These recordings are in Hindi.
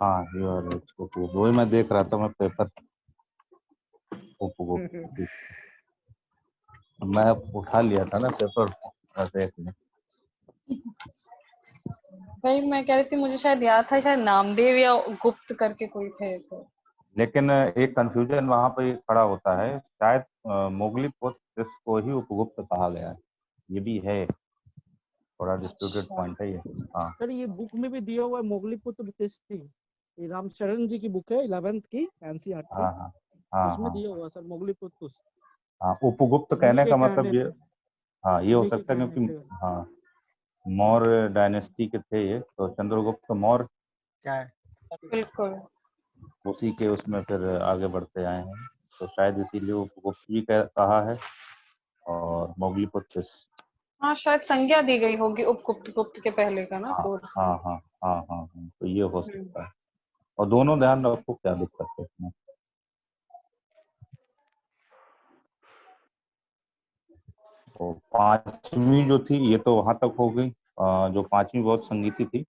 हाँ उपगुप्त, वही मैं देख रहा था, मैं पेपर उपगुप्त मैं उठा लिया था ना पेपर देखने। भाई मैं कह रही थी मुझे शायद याद था, शायद नामदेव या गुप्त करके कोई थे तो। लेकिन एक कंफ्यूजन वहां पे खड़ा होता है, शायद मोगलीपुत्र को ही उपगुप्त कहा गया है, ये भी है, थोड़ा डिस्प्यूटेड अच्छा। पॉइंट है ये। हाँ सर ये बुक में भी दिया हुआ है मोगलीपुत्र टेस्टी, ये रामचरण जी की बुक है 11th की एनसीईआरटी, हाँ हाँ हाँ उसमें हाँ दिया हुआ है सर मोगलीपुत्र। हाँ, उपगुप्त उन्हीं कहने के का कहने मतलब ये, पे, हाँ ये हो उन्हीं के सकता है कहने क्योंकि पे। हाँ मौर्य डायनेस्टी के थे ये, तो चंद्रगुप्त मौर्य क्या है, बिल्कुल। उसी के उसमें फिर आगे बढ़ते आए हैं, तो शायद इसीलिए उपगुप्त भी कहा है और मोगलीपुत्र। हाँ शायद संज्ञा दी गई होगी उपगुप्त गुप्त के पहले का ना हाँ तो। हाँ हाँ हाँ हाँ हाँ, तो ये हो हम्म। सकता है, और दोनों ध्यान रखो, क्या दिक्कत है इसमें। तो पांचवी जो थी ये तो वहां तक हो गई। जो पांचवी बौद्ध संगीति थी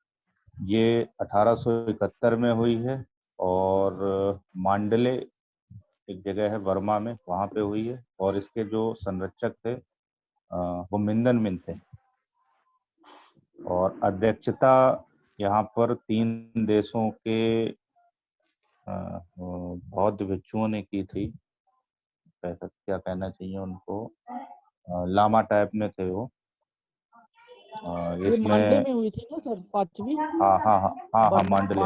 ये 1871 में हुई है, और मांडले एक जगह है बर्मा में, वहां पे हुई है, और इसके जो संरक्षक थे वो मिंदन मिन थे, और अध्यक्षता यहाँ पर 3 देशों के बौद्ध भिक्षुओं ने की थी, क्या कहना चाहिए उनको, लामा टाइप में थे वो। ये मांडले इसमें में हुई थी ना सर पांचवी? हाँ हाँ हाँ हाँ हाँ मांडले।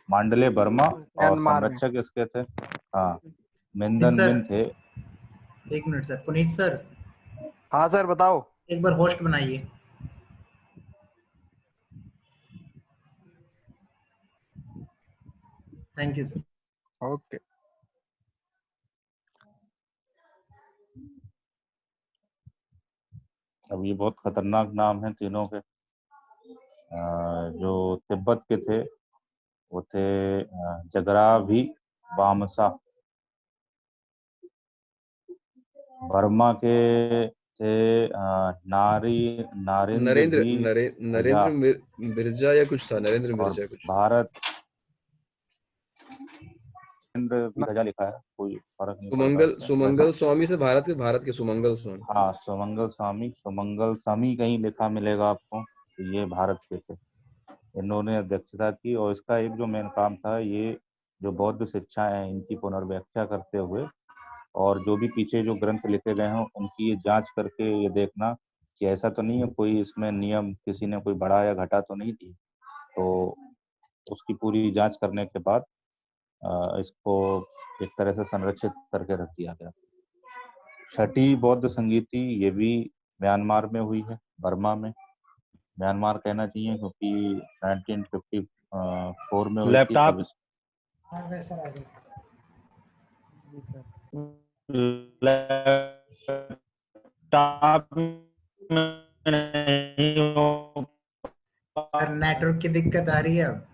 मांडले बर्मा, और म्यांमार में। संरक्षक इसके थे हाँ पुनीत मिंदन सर, मिन थे। एक मिनट सर, पुनीत सर हाँ सर बताओ। एक बार होस्ट बनाइए। Thank you sir. ओके। अब ये बहुत खतरनाक नाम है तीनों के। जो तिब्बत के थे वो थे जगरा भी वामसा, बर्मा के थे नारी नारेंद्र नरेंद्र भी झा, नरेंद्र मिर्जा या कुछ था, नरेंद्र और मिर्जा कुछ। भारत भी गजा लिखा है, कोई फर्क नहीं पड़ता उससे वैसे। सुमंगल स्वामी से भारत के सुमंगल स्वामी। हाँ सुमंगल स्वामी कहीं लिखा मिलेगा आपको, तो ये भारत के थे, इन्होंने अध्यक्षता की, और इसका एक जो मेन काम था, ये जो बौद्ध शिक्षाएं हैं इनकी पुनर्व्याख्या करते हुए, और जो भी पीछे जो ग्रंथ लिखे गए हैं उनकी ये जांच करके ये देखना कि ऐसा तो नहीं है कोई इसमें नियम किसी ने कोई बढ़ा या घटा तो नहीं दी, तो उसकी पूरी जांच करने के बाद इसको एक तरह से संरक्षित करके रख दिया गया। छठी बौद्ध संगीति ये भी म्यांमार में हुई है, बर्मा में, म्यांमार कहना चाहिए क्योंकि 1954 में हुई थी लैपटॉप तब लैपटॉप में नहीं हो सर नेटवर्क की दिक्कत आ रही है अब।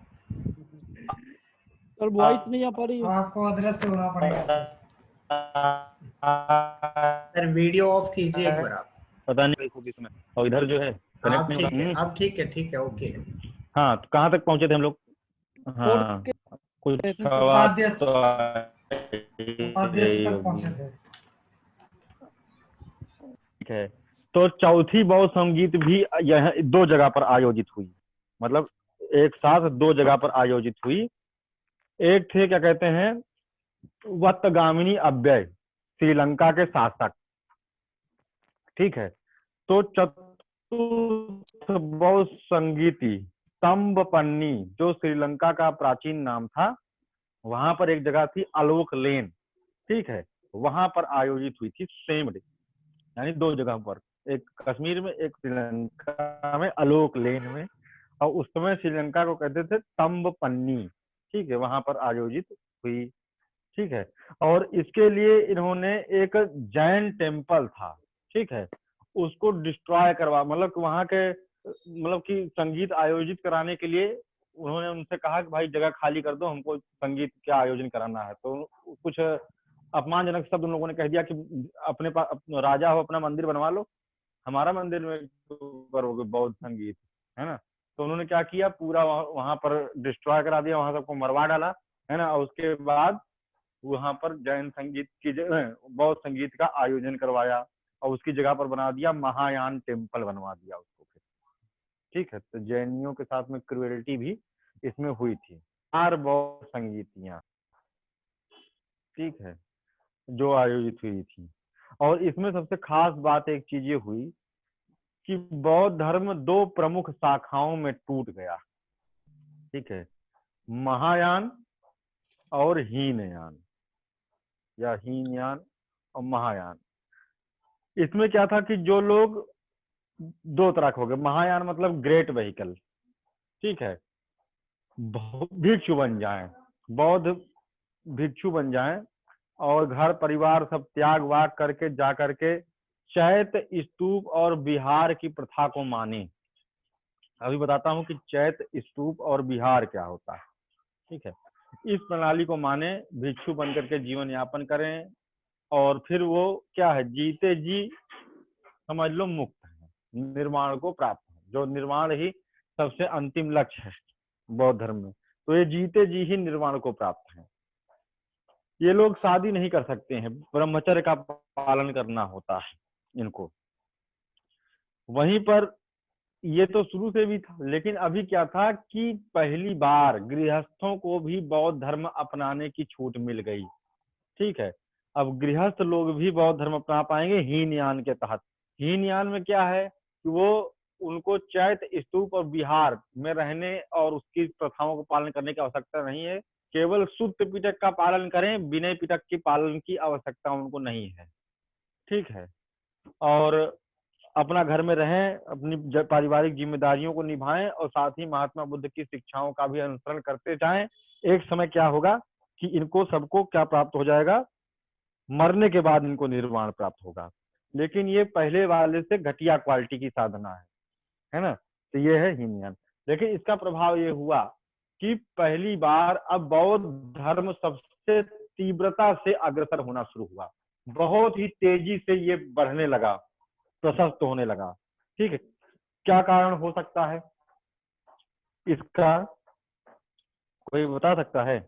सर वॉइस नहीं आ पा रही है। आपको अदरस से होना पड़ेगा सर। सर वीडियो ऑफ कीजिए एक बार आप। पता नहीं खूब इसमें, और इधर जो है कनेक्ट आप नहीं ठीक है, होगा। अब ठीक है, ठीक है, ओके। हाँ तो कहाँ तक पहुंचे थे हम लोग? कोड हाँ के कुछ रहते हैं सर। आवाज उपाध्यक्ष तो उपाध्यक्ष यही तक पहुंचे होगी। थे। ठीक है, तो चौथी बौद्ध संगीत भी यह 2 जगह पर आयोजित हुई, मतलब एक साथ 2 जगह पर आयोजित हुई। एक थे क्या कहते हैं वत्तगामिनी अव्यय, श्रीलंका के शासक, ठीक है। तो चतुर्थ बौद्ध संगीति तम्बपन्नी जो श्रीलंका का प्राचीन नाम था, वहां पर एक जगह थी आलोक लेन, ठीक है, वहां पर आयोजित हुई थी सेम डे, यानी 2 जगह पर, एक कश्मीर में एक श्रीलंका में आलोक लेन में, और उस समय श्रीलंका को कहते थे तम्बपन्नी, ठीक है, वहां पर आयोजित हुई, ठीक है। और इसके लिए इन्होंने एक जैन टेम्पल था, ठीक है, उसको डिस्ट्रॉय करवा, मतलब वहां के मतलब कि संगीत आयोजित कराने के लिए उन्होंने उनसे कहा कि भाई जगह खाली कर दो, हमको संगीत का आयोजन कराना है। तो कुछ अपमानजनक शब्द उन लोगों ने कह दिया कि अपने पास राजा हो, अपना मंदिर बनवा लो, हमारा मंदिर में करोगे बौद्ध संगीत, है ना। तो उन्होंने क्या किया, पूरा वहां पर डिस्ट्रॉय करा दिया, वहां सबको मरवा डाला, है ना। और उसके बाद वहां पर जैन संगीत की बौद्ध संगीत का आयोजन करवाया और उसकी जगह पर बना दिया महायान टेम्पल बनवा दिया उसको फिर। ठीक है, तो जैनियों के साथ में क्रुएलिटी भी इसमें हुई थी। 4 बौद्ध संगीतियां, ठीक है, जो आयोजित हुई थी। और इसमें सबसे खास बात एक चीज ये हुई कि बौद्ध धर्म 2 प्रमुख शाखाओं में टूट गया। ठीक है, महायान और हीनयान, या हीनयान और महायान। इसमें क्या था कि जो लोग 2 तरह के हो गए। महायान मतलब ग्रेट व्हीकल, ठीक है, भिक्षु बन जाएं, बौद्ध भिक्षु बन जाएं और घर परिवार सब त्याग वाग करके जा करके चैत स्तूप और विहार की प्रथा को माने। अभी बताता हूं कि चैत स्तूप और विहार क्या होता है। ठीक है, इस प्रणाली को माने, भिक्षु बन करके जीवन यापन करें और फिर वो क्या है, जीते जी समझ लो मुक्त है, निर्वाण को प्राप्त है, जो निर्वाण ही सबसे अंतिम लक्ष्य है बौद्ध धर्म में। तो ये जीते जी ही निर्वाण को प्राप्त है। ये लोग शादी नहीं कर सकते हैं, ब्रह्मचर्य का पालन करना होता है इनको। वहीं पर ये तो शुरू से भी था, लेकिन अभी क्या था कि पहली बार गृहस्थों को भी बौद्ध धर्म अपनाने की छूट मिल गई। ठीक है, अब गृहस्थ लोग भी बौद्ध धर्म अपना पाएंगे हीनयान के तहत। हीनयान में क्या है कि वो उनको चैत स्तूप और विहार में रहने और उसकी प्रथाओं को पालन करने की आवश्यकता नहीं है, केवल सुत्त पिटक का पालन करें, विनय पिटक के पालन की आवश्यकता उनको नहीं है। ठीक है, और अपना घर में रहें, अपनी पारिवारिक जिम्मेदारियों को निभाएं और साथ ही महात्मा बुद्ध की शिक्षाओं का भी अनुसरण करते जाएं। एक समय क्या होगा कि इनको सबको क्या प्राप्त हो जाएगा, मरने के बाद इनको निर्वाण प्राप्त होगा। लेकिन ये पहले वाले से घटिया क्वालिटी की साधना है ना। तो ये है हीनयान। लेकिन इसका प्रभाव ये हुआ कि पहली बार अब बौद्ध धर्म सबसे तीव्रता से अग्रसर होना शुरू हुआ, बहुत ही तेजी से ये बढ़ने लगा, प्रशस्त होने लगा। ठीक है, क्या कारण हो सकता है इसका, कोई बता सकता है?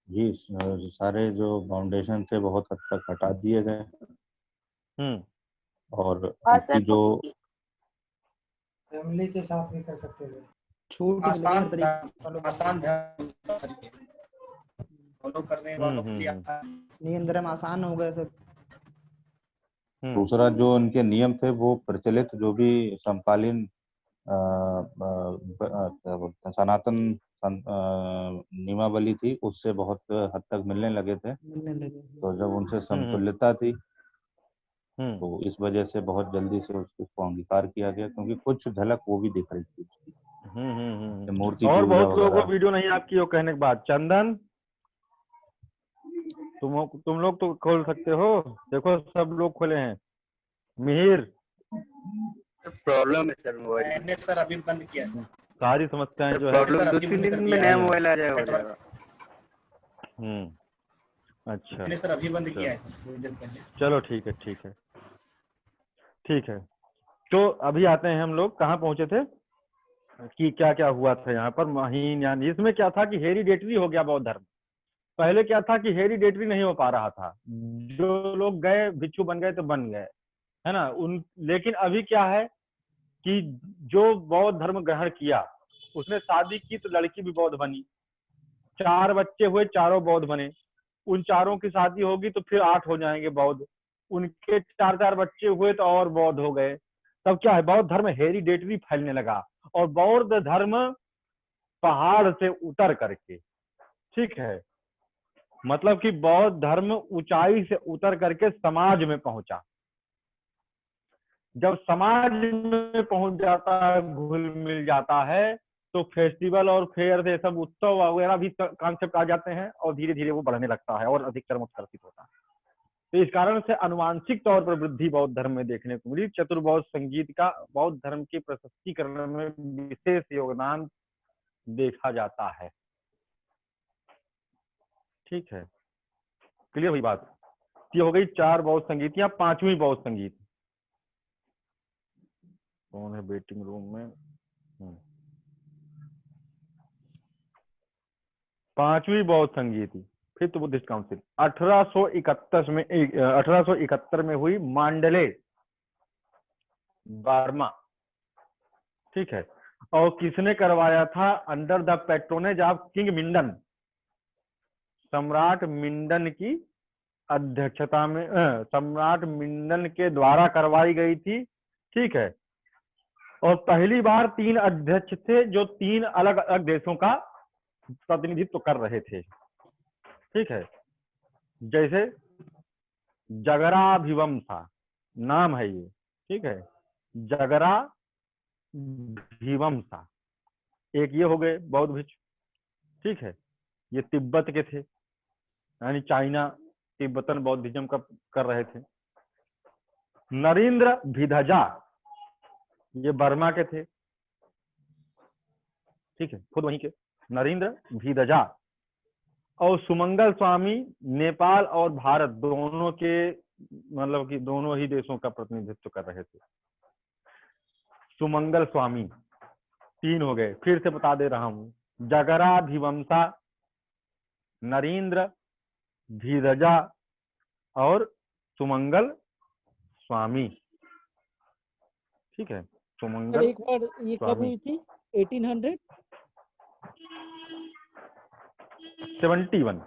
जी, सारे जो फाउंडेशन थे बहुत हद तक हटा दिए गए और सर उनकी जो फैमिली के साथ भी कर सकते थे। छूट आसान मिलेगी हर तरीके आसान ध्यान फॉलो करने वालों के लिए आसान। नियम धर्म आसान हो गए सब। दूसरा जो उनके नियम थे वो प्रचलित जो भी समकालीन क्या बोलते हैं सनातन नियमावली थी उससे बहुत हद तक मिलने लगे थे। मिलने लगे। तो जब उनसे समतुल्यता थी तो इस वजह से बहुत जल्दी से उसको अंगीकार किया गया, क्योंकि कुछ झलक वो भी दिख रही थी उसकी। मूर्ति और पूजा बहुत लोगों को वगैरह। वीडियो नहीं आपकी हो कहने के बाद। चंदन, तुम लोग तो खोल सकते हो, देखो सब लोग खोले हैं। मिहिर, प्रॉब्लम है सर मोबाइल, मैंने सर अभी बंद किया सर। सारी समस्याएं जो है प्रॉब्लम 2-3 दिन में नया मोबाइल आ जाएगा, हो जाएगा। अच्छा, मैंने सर अभी बंद किया है सर, थोड़ी देर पहले। चलो ठीक है, ठीक है, ठीक है। तो अभी आते हैं हम लोग कहाँ पहुंचे थे कि क्या क्या हुआ था यहाँ पर हीनयान। इसमें क्या था कि हेरिडेटरी हो गया बौद्ध धर्म। पहले क्या था कि हेरिडेटरी नहीं हो पा रहा था, जो लोग गए भिक्षु बन गए तो बन गए, है ना। लेकिन अभी क्या है कि जो बौद्ध धर्म ग्रहण किया उसने शादी की तो लड़की भी बौद्ध बनी, 4 बच्चे हुए, चारों बौद्ध बने। उन चारों की शादी होगी तो फिर 8 हो जाएंगे बौद्ध, उनके 4 बच्चे हुए तो और बौद्ध हो गए। तब क्या है, बौद्ध धर्म हेरिडेटरी फैलने लगा और बौद्ध धर्म पहाड़ से उतर करके, ठीक है, मतलब कि बौद्ध धर्म ऊंचाई से उतर करके समाज में पहुंचा। जब समाज में पहुंच जाता है, घुल मिल जाता है, तो फेस्टिवल और फेयर से सब उत्सव वगैरह भी कॉन्सेप्ट आ जाते हैं और धीरे धीरे वो बढ़ने लगता है और अधिक कर्मोत्कर्षित होता है। तो इस कारण से अनुवांशिक तौर पर वृद्धि बौद्ध धर्म में देखने को मिली। चतुर्बौद्ध संगीत का बौद्ध धर्म के प्रशस्तीकरण में विशेष योगदान देखा जाता है। ठीक है, क्लियर हुई बात? ये हो गई 4 बौद्ध संगीत या 5वीं बौद्ध संगीत। कौन है वेटिंग रूम में? 5वीं बौद्ध संगीति, फिफ्थ बुद्धिस्ट काउंसिल 1871 में हुई, मांडले, बर्मा। ठीक है, और किसने करवाया था? Under the patronage of king Mindon, सम्राट मिंडन की अध्यक्षता में, सम्राट मिंडन के द्वारा करवाई गई थी। ठीक है, और पहली बार 3 अध्यक्ष थे जो 3 अलग अलग देशों का प्रतिनिधित्व कर रहे थे। ठीक है, जैसे जगराभिवंसा नाम है ये। ठीक है, जगराभिवंसा, एक ये हो गए बौद्ध भिक्षु। ठीक है, ये तिब्बत के थे, यानी चाइना तिब्बतन बौद्धिज्म का कर रहे थे। नरेंद्र भिदजा, ये बर्मा के थे। ठीक है, खुद वहीं के नरेंद्र भिदजा। और सुमंगल स्वामी नेपाल और भारत दोनों के, मतलब कि दोनों ही देशों का प्रतिनिधित्व कर रहे थे। सुमंगल स्वामी 3 हो गए, फिर से बता दे रहा हूं, जगराभिवंसा, नरेंद्र भिदजा और सुमंगल स्वामी। ठीक है, सर सुमंगल एक बार ये कब स्वामी। हुई थी? 1800 71।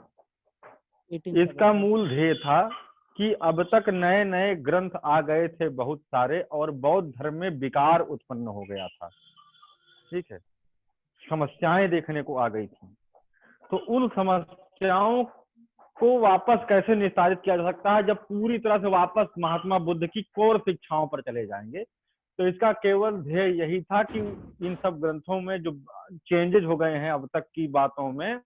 1870 इसका मूल ध्येय था कि अब तक नए नए ग्रंथ आ गए थे बहुत सारे, और बौद्ध धर्म में विकार उत्पन्न हो गया था। ठीक है, समस्याएं देखने को आ गई थी। तो उन समस्याओं को वापस कैसे निस्तारित किया जा सकता है, जब पूरी तरह से वापस महात्मा बुद्ध की कोर शिक्षाओं पर चले जाएंगे। तो इसका केवल ध्येय यही था कि इन सब ग्रंथों में जो चेंजेस हो गए हैं अब तक की बातों में,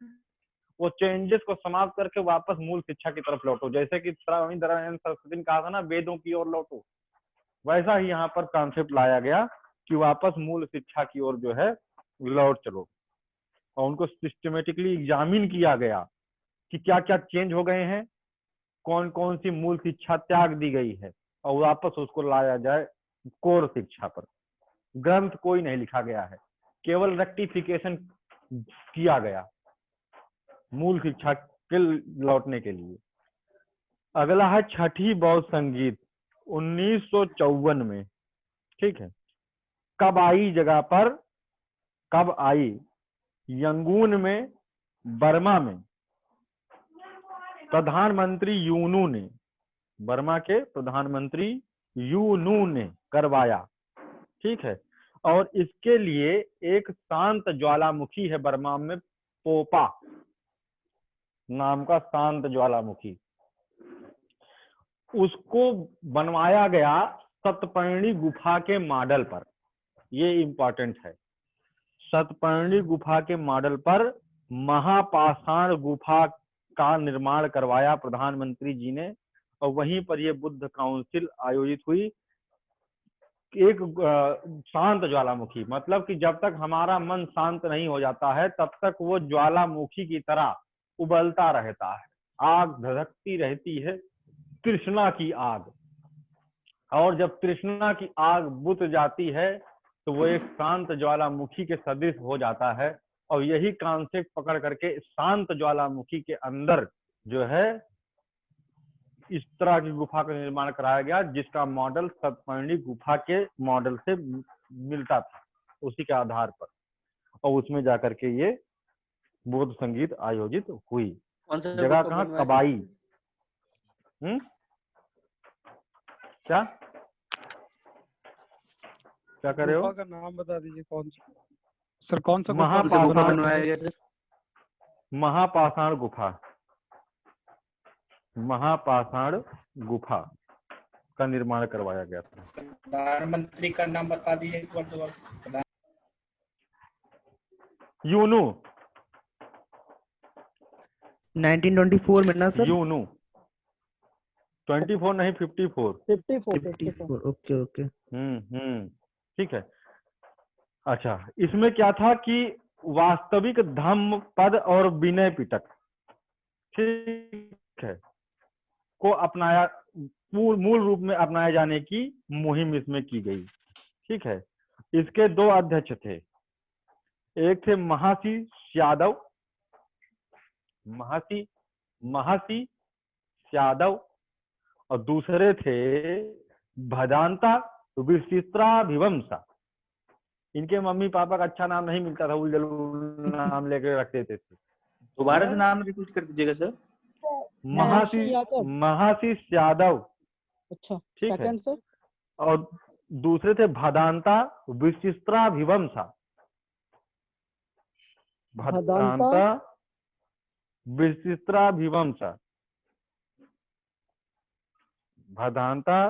वो चेंजेस को समाप्त करके वापस मूल शिक्षा की तरफ लौटो। जैसे कि स्वामी दयानंद सरस्वती ने कहा था ना, वेदों की ओर लौटो, वैसा ही यहाँ पर कॉन्सेप्ट लाया गया कि वापस मूल शिक्षा की ओर जो है लौट चलो। और उनको सिस्टमेटिकली एग्जामिन किया गया कि क्या क्या चेंज हो गए हैं, कौन कौन सी मूल शिक्षा त्याग दी गई है, और वापस उसको लाया जाए कोर शिक्षा पर। ग्रंथ कोई नहीं लिखा गया है, केवल रेक्टिफिकेशन किया गया मूल शिक्षा के लौटने के लिए। अगला है छठी बौद्ध संगीत 1954 में। ठीक है, कब आई जगह पर? कब आई? यंगून में, बर्मा में। प्रधानमंत्री यूनू ने, बर्मा के प्रधानमंत्री यूनू ने करवाया। ठीक है, और इसके लिए एक शांत ज्वालामुखी है बर्मा में, पोपा नाम का शांत ज्वालामुखी, उसको बनवाया गया सतपर्णी गुफा के मॉडल पर। ये इंपॉर्टेंट है, सतपर्णी गुफा के मॉडल पर महापाषाण गुफा का निर्माण करवाया प्रधानमंत्री जी ने, और वहीं पर ये बुद्ध काउंसिल आयोजित हुई। एक शांत ज्वालामुखी, मतलब कि जब तक हमारा मन शांत नहीं हो जाता है तब तक वो ज्वालामुखी की तरह उबलता रहता है, आग धधकती रहती है, तृष्णा की आग। और जब तृष्णा की आग बुझ जाती है तो वो एक शांत ज्वालामुखी के सदृश हो जाता है। और यही कॉन्सेप्ट पकड़ करके शांत ज्वालामुखी के अंदर जो है इस तरह की गुफा का निर्माण कराया गया, जिसका मॉडल सतपर्णी गुफा के मॉडल से मिलता था, उसी के आधार पर। और उसमें जाकर के ये बौद्ध संगीत आयोजित हुई। जगह कहाँ? कबाई। क्या क्या कर रहे हो? गुफा का नाम बता दीजिए कौन सा सर, कौन सा महापाषाण गुफा, महापाषाण गुफा का निर्माण करवाया गया था। प्रधानमंत्री का नाम बता दीजिए एक बार दोबारा। यूनू 1924 में ना सर? यूनू 24 नहीं, 54। 54 ओके ओके। ठीक है। अच्छा, इसमें क्या था कि वास्तविक धम्म पद और विनय पिटक, ठीक है, को अपनाया, मूल रूप में अपनाए जाने की मुहिम इसमें की गई। ठीक है, इसके 2 अध्यक्ष थे, एक थे महासी यादव महर्षि महर्षि यादव, और दूसरे थे भदांता विचित्राभिवंसा। इनके मम्मी पापा का अच्छा नाम नहीं मिलता था, उलझुल नाम लेकर रख देते थे। दोबारा से नाम रिपीट कर दीजिएगा सर। महर्षि यादव। महर्षि यादव, अच्छा, ठीक है। Second sir? और दूसरे थे भदांता विचित्राभिवंसा। भदांता विचित्राभिवंसा, भदांता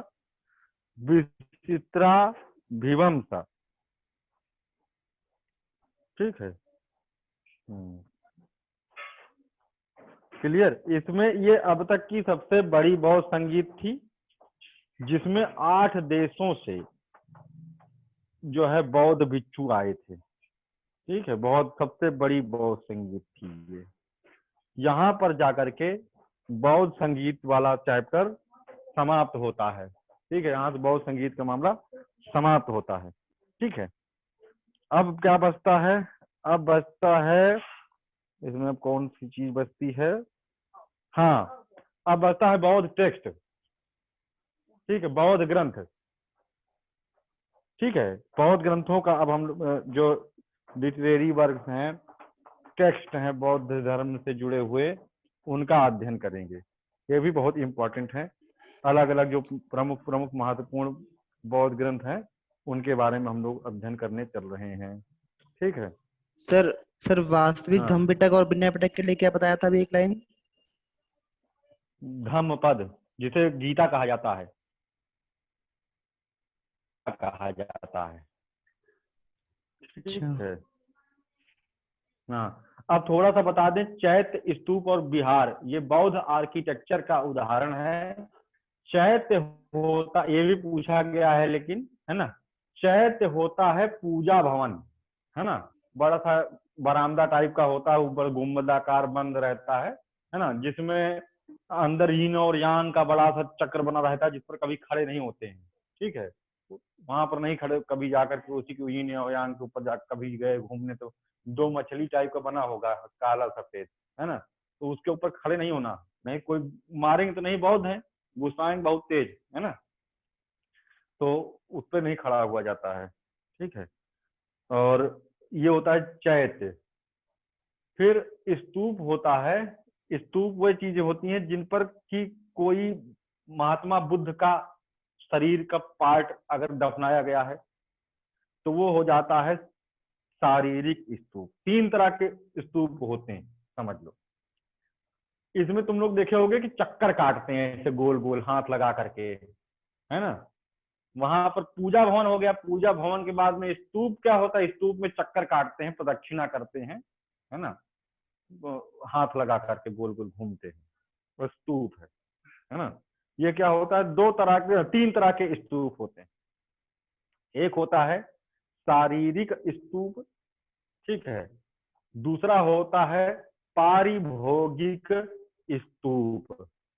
विचित्राभिवंसा, ठीक है। क्लियर? इसमें ये अब तक की सबसे बड़ी बौद्ध संगीत थी, जिसमें 8 देशों से जो है बौद्ध भिक्षु आए थे, ठीक है। बहुत सबसे बड़ी बौद्ध संगीत थी ये। यहाँ पर जाकर के बौद्ध संगीत वाला चैप्टर समाप्त होता है, ठीक है। यहाँ से बौद्ध संगीत का मामला समाप्त होता है, ठीक है। अब क्या बचता है? अब बचता है, इसमें अब कौन सी चीज बचती है? हाँ, अब बचता है बौद्ध टेक्स्ट, ठीक है, बौद्ध ग्रंथ, ठीक है। बौद्ध ग्रंथों का अब हम जो लिटरेरी वर्क हैं, टेक्स्ट हैं बौद्ध धर्म से जुड़े हुए, उनका अध्ययन करेंगे। ये भी बहुत इंपॉर्टेंट है। अलग अलग जो प्रमुख प्रमुख महत्वपूर्ण बौद्ध ग्रंथ हैं, उनके बारे में हम लोग अध्ययन करने चल रहे हैं, ठीक है। सर वास्तविक हाँ। धम्म पिटक और विनय पिटक के लिए क्या बताया था अभी एक लाइन? धम्म पद, जिसे गीता कहा जाता है, कहा जाता है, ठीक है। हाँ, अब थोड़ा सा बता दें, चैत्य, स्तूप और विहार ये बौद्ध आर्किटेक्चर का उदाहरण है। चैत्य होता, ये भी पूछा गया है लेकिन, है ना, चैत्य होता है पूजा भवन, है ना, बड़ा सा बरामदा टाइप का होता है, ऊपर गुंबदाकार बंद रहता है ना, जिसमें अंदर यीन और यांग का बड़ा सा चक्र बना रहता है, जिस पर कभी खड़े नहीं होते हैं, ठीक है। वहां पर नहीं खड़े, कभी जाकर के उसी के यीन और यांग के ऊपर जाकर कभी गए घूमने, तो 2 मछली टाइप का बना होगा, काला सफेद, है ना, तो उसके ऊपर खड़े नहीं होना, नहीं कोई मारेंगे तो नहीं, बौद्ध है, गुस्साएंगे बहुत तेज, है ना, तो उस पर नहीं खड़ा हुआ जाता है, ठीक है। और ये होता है चैत्य। फिर स्तूप होता है। स्तूप वह चीजें होती हैं जिन पर कि कोई महात्मा बुद्ध का शरीर का पार्ट अगर दफनाया गया है, तो वो हो जाता है शारीरिक स्तूप। 3 तरह के स्तूप होते हैं, समझ लो। इसमें तुम लोग देखे होगे कि चक्कर काटते हैं ऐसे गोल गोल हाथ लगा करके, है ना। वहां पर पूजा भवन हो गया। पूजा भवन के बाद में स्तूप क्या होता है? स्तूप में चक्कर काटते हैं, प्रदक्षिणा करते हैं, है ना, हाथ लगा करके गोल गोल घूमते हैं, वो स्तूप है ना। ये क्या होता है? 3 तरह के स्तूप होते हैं। एक होता है शारीरिक स्तूप, ठीक है। दूसरा होता है पारिभोगिक स्तूप,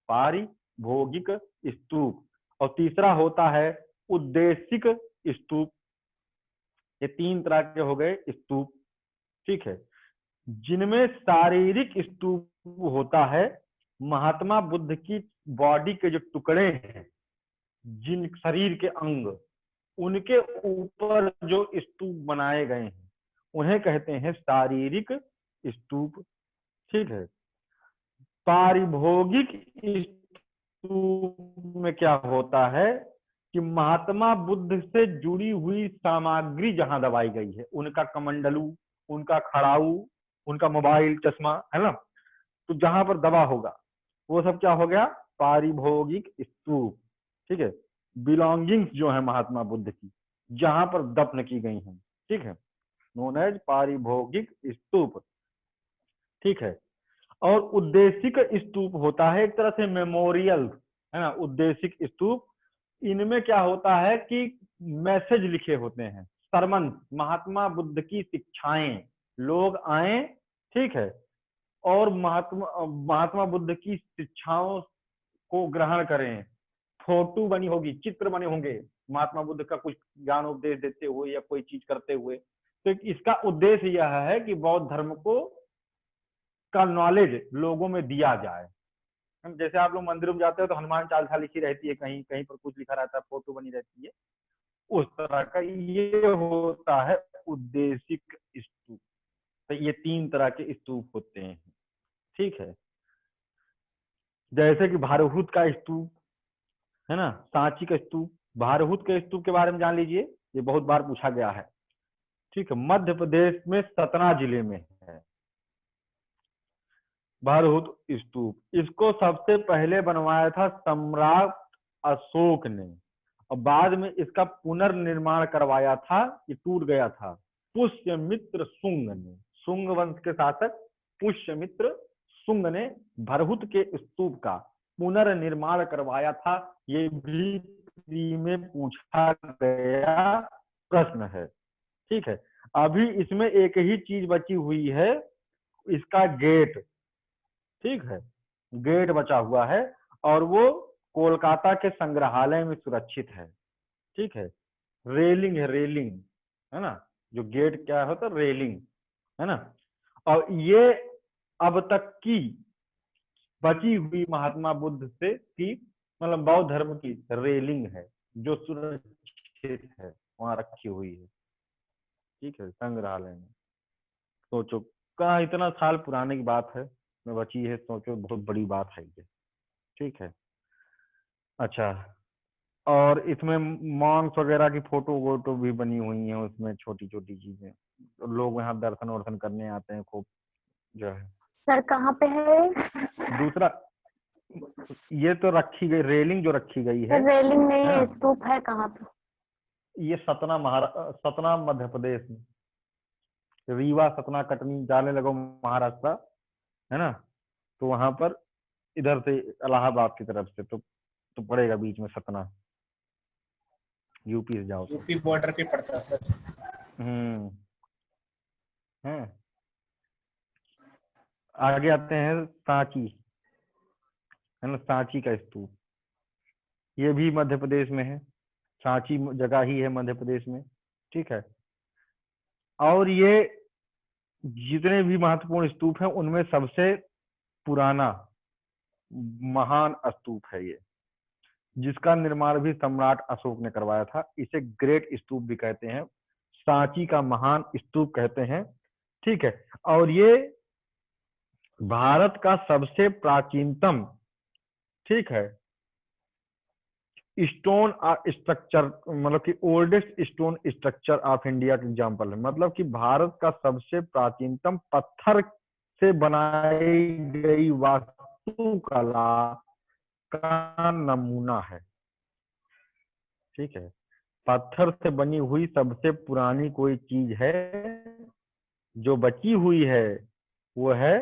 पारिभोगिक स्तूप। और तीसरा होता है उद्देशिक स्तूप। ये 3 तरह के हो गए स्तूप, ठीक है। जिनमें शारीरिक स्तूप होता है, महात्मा बुद्ध की बॉडी के जो टुकड़े हैं, जिन शरीर के अंग, उनके ऊपर जो स्तूप बनाए गए हैं, उन्हें कहते हैं शारीरिक स्तूप, ठीक है। पारिभोगिक स्तूप में क्या होता है कि महात्मा बुद्ध से जुड़ी हुई सामग्री जहां दबाई गई है, उनका कमंडलू, उनका खड़ाऊ, उनका मोबाइल, चश्मा, है ना, तो जहां पर दबा होगा वो सब क्या हो गया? पारिभोगिक स्तूप, ठीक है। बिलोंगिंग्स जो है महात्मा बुद्ध की, जहां पर दफन की गई हैं, ठीक है, नोन एज पारिभोगिक स्तूप, ठीक है। और उद्देशिक स्तूप होता है एक तरह से मेमोरियल, है ना। उद्देशिक स्तूप, इनमें क्या होता है कि मैसेज लिखे होते हैं, सरमन, महात्मा बुद्ध की शिक्षाएं, लोग आए, ठीक है, और महात्मा बुद्ध की शिक्षाओं को ग्रहण करें। फोटो बनी होगी, चित्र बने होंगे महात्मा बुद्ध का कुछ ज्ञान उपदेश देते हुए या कोई चीज करते हुए। तो इसका उद्देश्य यह है कि बौद्ध धर्म को का नॉलेज लोगों में दिया जाए। हम जैसे आप लोग मंदिरों में जाते हो तो हनुमान चालीसा लिखी रहती है, कहीं कहीं पर कुछ लिखा रहता है, फोटो बनी रहती है, उस तरह का ये होता है उद्देशिक स्तूप। तो ये 3 तरह के स्तूप होते हैं, ठीक है। जैसे कि भारहूत का स्तूप है ना, सांची का स्तूप। भारहूत के स्तूप के बारे में जान लीजिए, ये बहुत बार पूछा गया है, ठीक है। मध्य प्रदेश में सतना जिले में है भारहूत स्तूप। इसको सबसे पहले बनवाया था सम्राट अशोक ने, और बाद में इसका पुनर्निर्माण करवाया था, ये टूट गया था, पुष्यमित्र शुंग ने। शुंग वंश के शासक पुष्यमित्र शुंग ने भारहूत के स्तूप का पुनर्निर्माण करवाया था। ये भी प्री में पूछा गया प्रश्न है, ठीक है। अभी इसमें एक ही चीज बची हुई है, इसका गेट, ठीक है, गेट बचा हुआ है, और वो कोलकाता के संग्रहालय में सुरक्षित है, ठीक है। रेलिंग है, रेलिंग है ना, जो गेट क्या होता है, रेलिंग है ना। और ये अब तक की बची हुई महात्मा बुद्ध से की, मतलब बौद्ध धर्म की रेलिंग है, जो सुरक्षित है, वहां रखी हुई है, ठीक है, संग्रहालय में। सोचो कहा, इतना साल पुराने की बात है, में बची है, सोचो बहुत बड़ी बात है ये, ठीक है। अच्छा, और इसमें मॉन्क्स वगैरह की फोटो वोटो भी बनी हुई है उसमें, छोटी छोटी चीजें, लोग यहाँ दर्शन वर्शन करने आते हैं खूब, जो है। सर कहाँ पे है? दूसरा, ये तो रखी गई रेलिंग, जो रखी गई है, रेलिंग नहीं है है, ना? स्तूप है कहाँ पे? ये सतना मध्य प्रदेश में, रीवा सतना कटनी जाने लगो महाराष्ट्र, है ना, तो वहां पर इधर से इलाहाबाद की तरफ से तो पड़ेगा बीच में सतना, यूपी से जाओ तो। यूपी बॉर्डर पे पड़ता है सर। है। आगे आते हैं सांची, है ना, सांची का स्तूप, ये भी मध्य प्रदेश में है, सांची जगह ही है मध्य प्रदेश में, ठीक है। और ये जितने भी महत्वपूर्ण स्तूप हैं उनमें सबसे पुराना महान स्तूप है ये, जिसका निर्माण भी सम्राट अशोक ने करवाया था। इसे ग्रेट स्तूप भी कहते हैं, सांची का महान स्तूप कहते हैं, ठीक है। और ये भारत का सबसे प्राचीनतम, ठीक है, स्टोन स्ट्रक्चर, मतलब कि oldest stone structure of India का एग्जाम्पल है। मतलब कि भारत का सबसे प्राचीनतम पत्थर से बनाई गई वास्तुकला का नमूना है, ठीक है। पत्थर से बनी हुई सबसे पुरानी कोई चीज है जो बची हुई है, वो है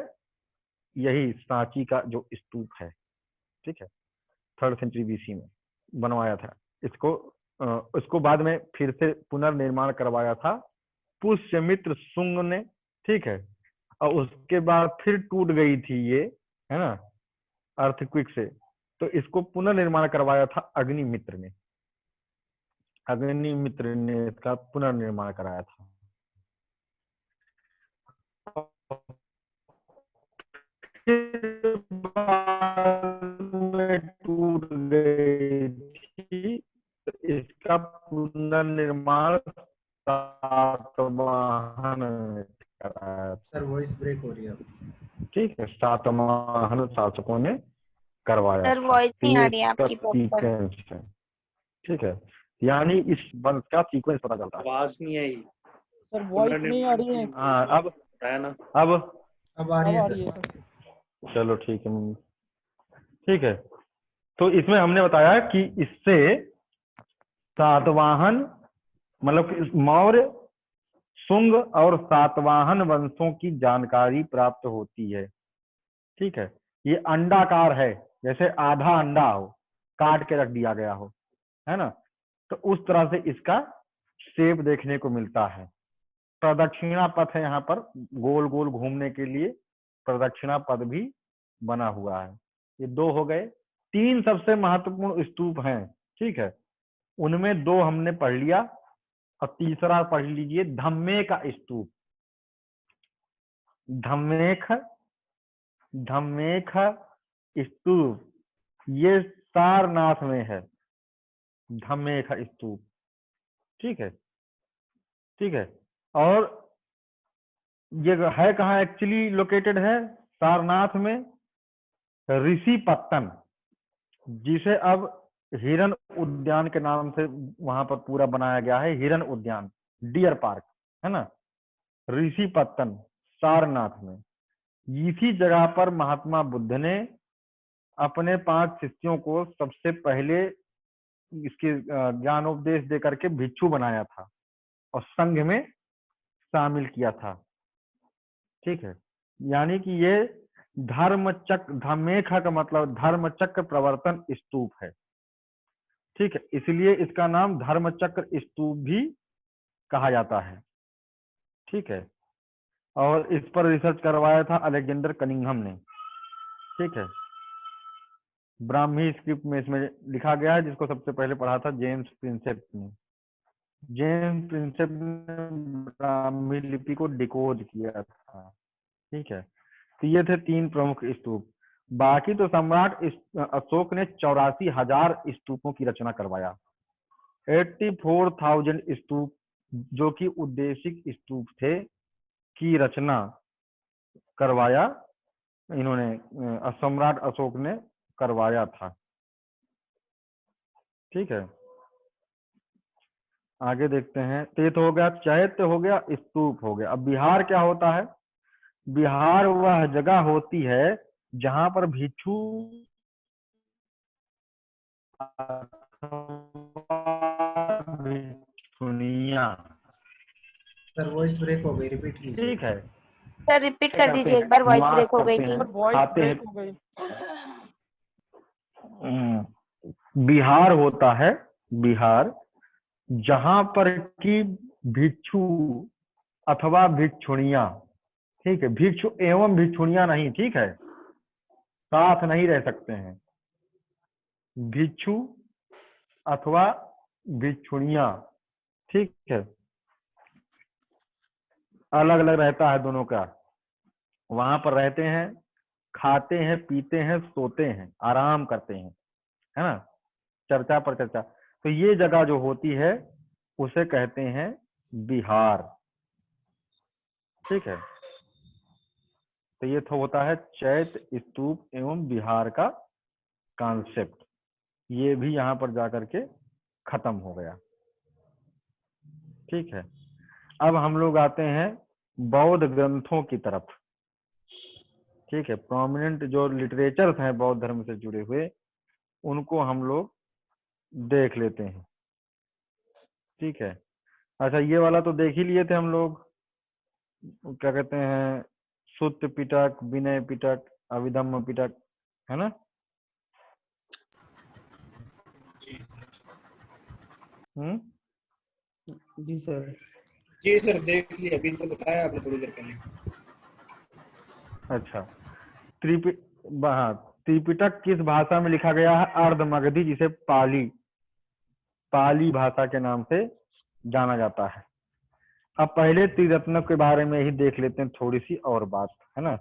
यही सांची का जो स्तूप है, ठीक है। 3rd सेंचुरी BC में बनवाया था इसको बाद में फिर से पुनर्निर्माण करवाया था पुष्यमित्र शुंग ने, ठीक है। और उसके बाद फिर टूट गई थी ये, है ना, अर्थक्वेक से, तो इसको पुनर्निर्माण करवाया था अग्निमित्र ने। अग्निमित्र ने इसका पुनर्निर्माण कराया था। टूट गई थी, तो इसका पुनर्निर्माण सातवाहन ने कराया। सर वॉइस ब्रेक हो रही है, ठीक है, सातवाहन शासकों ने करवाया। सर वॉइस नहीं आ रही है आपकी प्रॉपर, ठीक है, यानी इस वंश का सीक्वेंस पता चलता है। आवाज नहीं आई सर, वॉइस नहीं आ रही है। हाँ, अब है ना, अब आ रही है सर। चलो ठीक है, ठीक है। तो इसमें हमने बताया कि इससे सातवाहन, मतलब कि मौर्य, शुंग और सातवाहन वंशों की जानकारी प्राप्त होती है, ठीक है। ये अंडाकार है, जैसे आधा अंडा हो, काट के रख दिया गया हो, है ना, तो उस तरह से इसका शेप देखने को मिलता है। प्रदक्षिणा पथ है यहाँ पर, गोल गोल घूमने के लिए प्रदक्षिणा पथ भी बना हुआ है। ये 2 हो गए। 3 सबसे महत्वपूर्ण स्तूप हैं, ठीक है, उनमें 2 हमने पढ़ लिया, और तीसरा पढ़ लीजिए धम्मे का स्तूप। धम्मेख धम्मेख स्तूप, ये सारनाथ में है, धम्मेख स्तूप। ठीक है, ठीक है। और ये है कहाँ एक्चुअली लोकेटेड है? सारनाथ में ऋषिपत्तन, जिसे अब हिरन उद्यान के नाम से वहां पर पूरा बनाया गया है, हिरन उद्यान, डियर पार्क, है ना। ऋषिपत्तन सारनाथ में, इसी जगह पर महात्मा बुद्ध ने अपने 5 शिष्यों को सबसे पहले इसके ज्ञानोपदेश दे करके भिक्षु बनाया था और संघ में शामिल किया था। ठीक है, यानी कि ये धर्मचक्र, धम्मेखा का मतलब धर्मचक्र प्रवर्तन स्तूप है। ठीक है, इसलिए इसका नाम धर्मचक्र स्तूप भी कहा जाता है। ठीक है, और इस पर रिसर्च करवाया था अलेक्जेंडर कनिंघम ने। ठीक है, ब्राह्मी स्क्रिप्ट में इसमें लिखा गया है, जिसको सबसे पहले पढ़ा था जेम्स प्रिंसेप ने। जेम्स प्रिंसेप ने ब्राह्मी लिपि को डिकोड किया था। ठीक है, तो ये थे 3 प्रमुख स्तूप। बाकी तो सम्राट अशोक ने 84,000 स्तूपों की रचना करवाया। 84,000 स्तूप जो कि उद्देशिक स्तूप थे की रचना करवाया इन्होंने, सम्राट अशोक ने करवाया था। ठीक है, आगे देखते हैं। तो ये तो हो गया चैत्य, हो गया स्तूप, हो गया। अब विहार क्या होता है? विहार वह जगह होती है जहां पर भिक्षु भिक्षुनिया, सर वॉइस ब्रेक हो गई, रिपीट कीजिए। ठीक है, सर रिपीट कर दीजिए एक बार, वॉइस ब्रेक हो गई थी। वॉइस खाते ब्रेक हैं। हो गई। बिहार होता है, बिहार जहां पर की भिक्षु अथवा भिक्षुणिया, ठीक है, भिक्षु एवं भिक्षुणिया नहीं, ठीक है, साथ नहीं रह सकते हैं। भिक्षु अथवा भिक्षुणिया, ठीक है, अलग अलग रहता है दोनों का। वहां पर रहते हैं, खाते हैं, पीते हैं, सोते हैं, आराम करते हैं, है ना, चर्चा पर चर्चा। तो ये जगह जो होती है उसे कहते हैं बिहार। ठीक है, तो ये तो होता है चैत्य, स्तूप एवं बिहार का कॉन्सेप्ट। ये भी यहाँ पर जाकर के खत्म हो गया। ठीक है, अब हम लोग आते हैं बौद्ध ग्रंथों की तरफ। ठीक है, प्रोमिनेंट जो लिटरेचर्स हैं बौद्ध धर्म से जुड़े हुए, उनको हम लोग देख लेते हैं। ठीक है, अच्छा ये वाला तो देख ही लिए थे हम लोग, क्या कहते हैं, सुत्त पिटक, विनय पिटक, अभिधम्म पिटक, है ना। जी सर। जी सर देख लिया, अभी तो बताया आपने थोड़ी देर पहले। अच्छा, त्रिपिटक किस भाषा में लिखा गया है? अर्धमगधी, जिसे पाली भाषा के नाम से जाना जाता है। अब पहले त्रिरत्न के बारे में ही देख लेते हैं, थोड़ी सी और बात, है ना।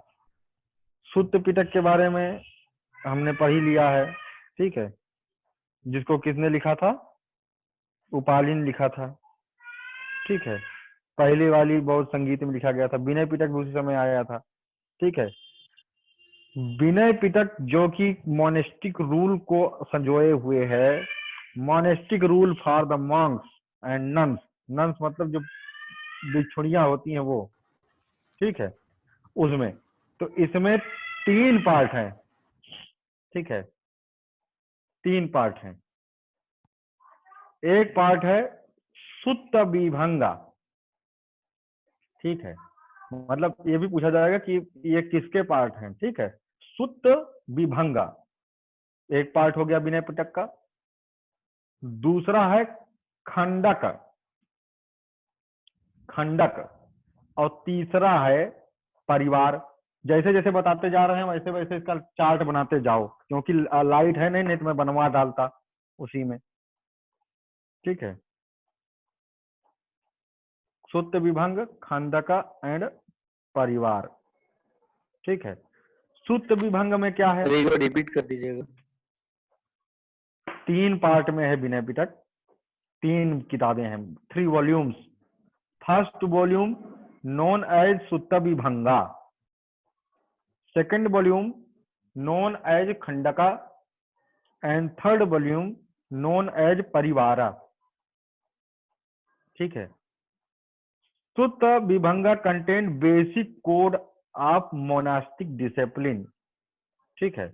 सुत्त पिटक के बारे में हमने पढ़ ही लिया है, ठीक है, जिसको किसने लिखा था? उपालिन लिखा था। ठीक है, पहले वाली बौद्ध संगीत में लिखा गया था। विनय पिटक भी उसी समय आया था। ठीक है, विनय पिटक जो कि मोनेस्टिक रूल को संजोए हुए है, monastic rule for the Monks and nuns, nuns मतलब जो भिक्षुणियां होती हैं वो, ठीक है, उसमें। तो इसमें 3 पार्ट हैं। ठीक है, 3 पार्ट हैं। एक पार्ट है सुत्त विभंगा। ठीक है, मतलब ये भी पूछा जाएगा कि ये किसके पार्ट हैं। ठीक है, सुत्त विभंगा एक पार्ट हो गया विनय पिटक का। दूसरा है खंडक, खंडक, और तीसरा है परिवार। जैसे जैसे बताते जा रहे हैं वैसे वैसे इसका चार्ट बनाते जाओ, क्योंकि लाइट है नहीं तो मैं बनवा डालता उसी में। ठीक है, सुत्त विभंग, खंडक एंड परिवार। ठीक है, सूत्र विभंग में क्या है? एक बार रिपीट कर दीजिएगा। 3 पार्ट में है विनय पिटक, 3 किताबें हैं, 3 volumes. First volume known as Sutra Vibhanga, second volume known as Khandaka, and third volume known as Parivara. ठीक है। Sutra Vibhanga content basic code of monastic discipline. ठीक है,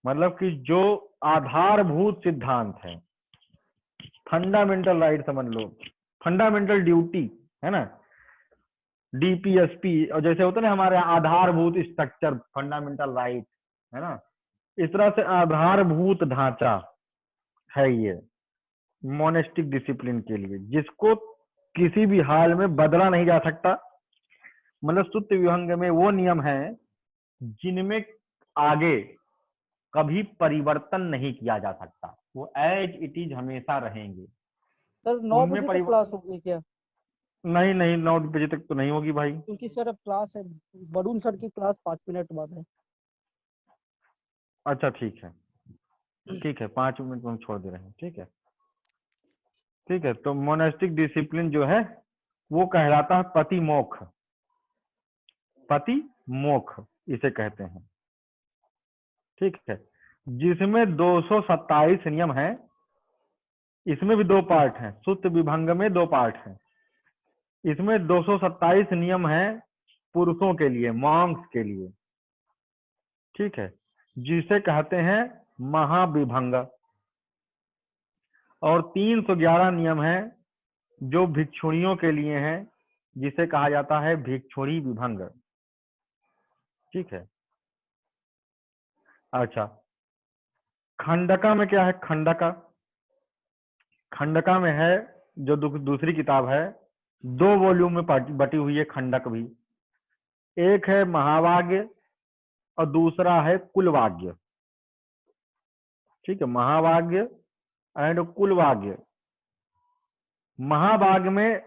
मतलब कि जो आधारभूत सिद्धांत है, फंडामेंटल राइट समझ लो, फंडामेंटल ड्यूटी है ना, डीपीएसपी, और जैसे होता है ना हमारे आधारभूत स्ट्रक्चर, फंडामेंटल राइट है ना, इस तरह से आधारभूत ढांचा है ये मोनेस्टिक डिसिप्लिन के लिए, जिसको किसी भी हाल में बदला नहीं जा सकता। मतलब सूत्र विभंग में वो नियम है जिनमें आगे कभी परिवर्तन नहीं किया जा सकता, वो एज इट इज हमेशा रहेंगे। सर 9 उनमें बजे तक परिवर्तन क्लास होगी क्या? नहीं नहीं, 9 बजे तक तो नहीं होगी भाई। क्योंकि सर अब क्लास है, वरुण सर की क्लास 5 मिनट बाद है। अच्छा ठीक है, ठीक है, 5 मिनट हम छोड़ दे रहे हैं। ठीक है, ठीक है। तो मोनेस्टिक डिसिप्लिन जो है वो कहलाता है पति मोक्ष, पति मोक्ष इसे कहते हैं। ठीक है, जिसमें 227 नियम हैं। इसमें भी 2 पार्ट हैं, सूत्र विभंग में 2 पार्ट हैं। इसमें 227 नियम हैं पुरुषों के लिए, मॉन्क्स के लिए। ठीक है, जिसे कहते हैं महाविभंग। और 311 नियम हैं जो भिक्षुणियों के लिए हैं, जिसे कहा जाता है भिक्षुणी विभंग। ठीक है। अच्छा, खंडका में क्या है? खंडका, खंडका में है जो दूसरी किताब है, 2 वॉल्यूम में बटी हुई है खंडक भी। एक है महावाग्य और दूसरा है कुलवाग्य। ठीक है, महावाग्य एंड कुलवाग्य। महावाग्य में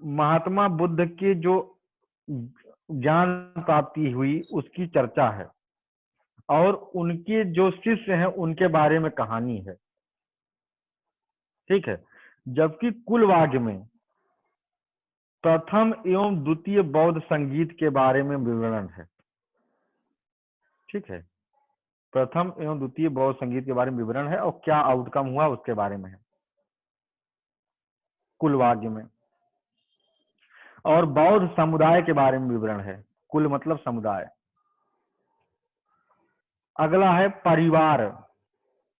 महात्मा बुद्ध की जो ज्ञान प्राप्ति हुई उसकी चर्चा है, और उनके जो शिष्य हैं उनके बारे में कहानी है। ठीक है, जबकि कुलवाग्य में प्रथम एवं द्वितीय बौद्ध संगीत के बारे में विवरण है। ठीक है, प्रथम एवं द्वितीय बौद्ध संगीत के बारे में विवरण है, और क्या आउटकम हुआ उसके बारे में है कुलवाग्य में। और बौद्ध समुदाय के बारे में विवरण है, कुल मतलब समुदाय। अगला है परिवार,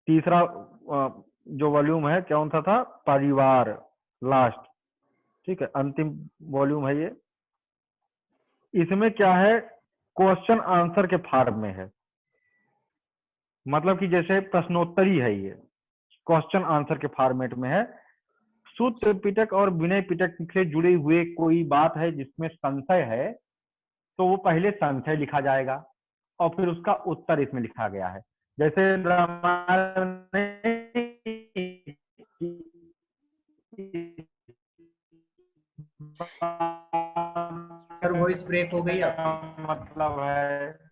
तीसरा जो वॉल्यूम है कौन सा था? परिवार, लास्ट। ठीक है, अंतिम वॉल्यूम है ये। इसमें क्या है? क्वेश्चन आंसर के फॉर्म में है, मतलब कि जैसे प्रश्नोत्तरी है, ये क्वेश्चन आंसर के फॉर्मेट में है। सूत्र पिटक और विनय पिटक से जुड़े हुए कोई बात है जिसमें संशय है, तो वो पहले संशय लिखा जाएगा और फिर उसका उत्तर इसमें लिखा गया है। जैसे रामायण सर वॉइस ब्रेक हो गई आपकी। मतलब है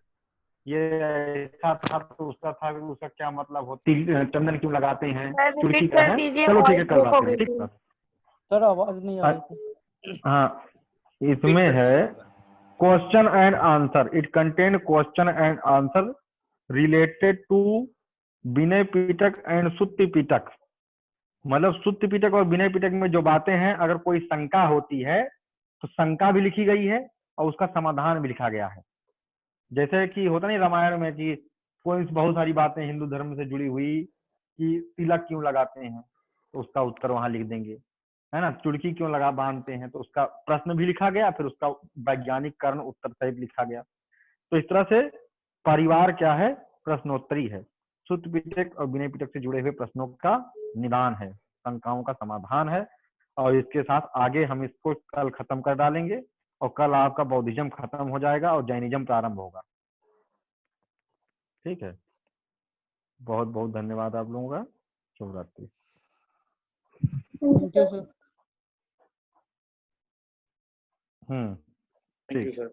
ये ऐसा था तो उसका था, उसका क्या मतलब होती, चंदन क्यों लगाते हैं, सर तुर्की रिपीट का कर है। दीजिए, चलो ठीक है, वॉइस कल ब्रेक बात हो करेंगे। गई ठीक थी। है सर आवाज नहीं आ रही थी। हाँ, इसमें है question and answer, it contain question and answer related to Vinaya Pitaka and Sutta Pitaka. मतलब सुत्ति पिटक और विनय पिटक में जो बातें हैं, अगर कोई शंका होती है तो शंका भी लिखी गई है और उसका समाधान भी लिखा गया है। जैसे कि होता नहीं रामायण में कि कोई बहुत सारी बातें हिंदू धर्म से जुड़ी हुई कि तिलक क्यों लगाते हैं, तो उसका उत्तर वहां लिख देंगे, है ना। चुड़की क्यों लगा बांधते हैं, तो उसका प्रश्न भी लिखा गया, फिर उसका वैज्ञानिक कारण उत्तर सहित लिखा गया। तो इस तरह से परिवार क्या है? प्रश्नोत्तरी है। सुत्ति पिटक और विनय पिटक से जुड़े हुए प्रश्नों का निदान है, शंकाओं का समाधान है। और इसके साथ आगे हम इसको कल खत्म कर डालेंगे, और कल आपका बौद्धिज्म खत्म हो जाएगा और जैनिज्म प्रारंभ होगा। ठीक है, बहुत बहुत धन्यवाद आप लोगों का। शुभ रात्रि। Thank you sir. Thank you sir.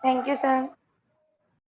Thank you sir.